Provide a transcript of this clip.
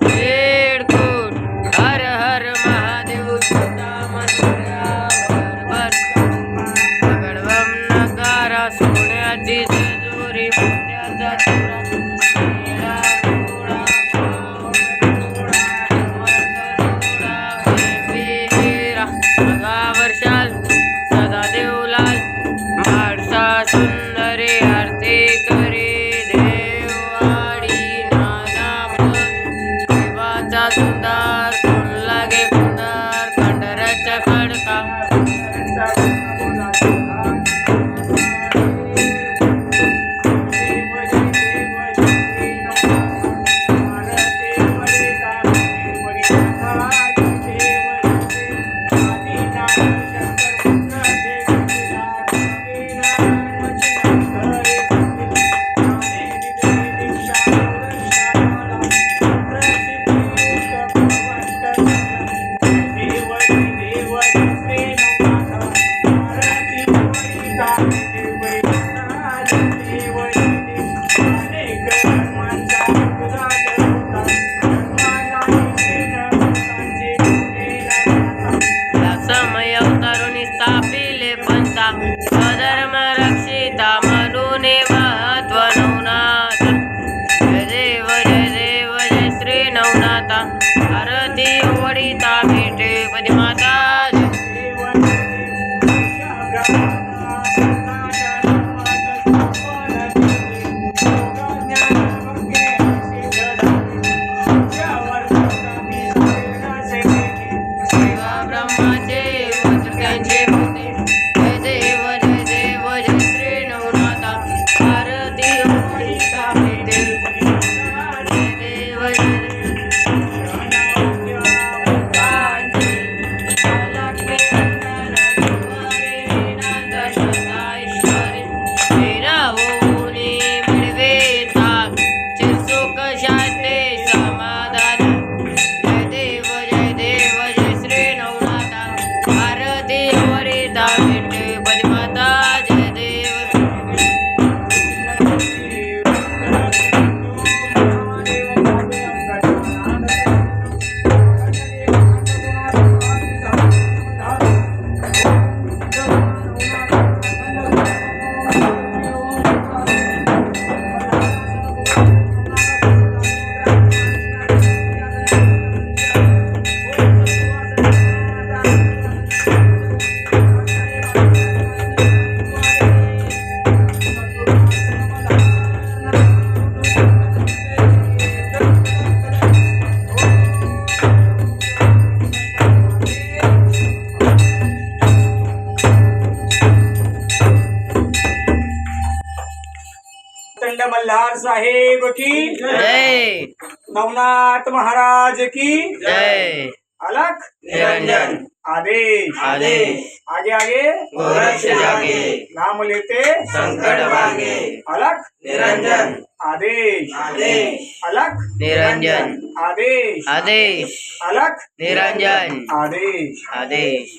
खेडकूट हर हर महादेव गडवम नगारा सोन्याची जेजुरी मोत्याचा चुरा निळा घोडा हिरा वर्षाल सदा देवलाल माडसा सुंदरी आरती करी सुंदर कोण लागे सुंदर खंडराचा खडका समय अवतारुणी स्थापिले पंथा स्वधर्म रक्षिता म्हणून महत्व नवनाथ जय देव जय देव जय श्री नवनाथा आरती वडिता भेटे पदी माता मल्हार साहेब की जय नवनाथ महाराज की जय अलख निरंजन आदेश आदेश आगे आगे गोरक्ष जागे नाम लेते संकट भागे अलख निरंजन आदेश आदेश अलख निरंजन आदेश आदेश अलख निरंजन आदेश आदेश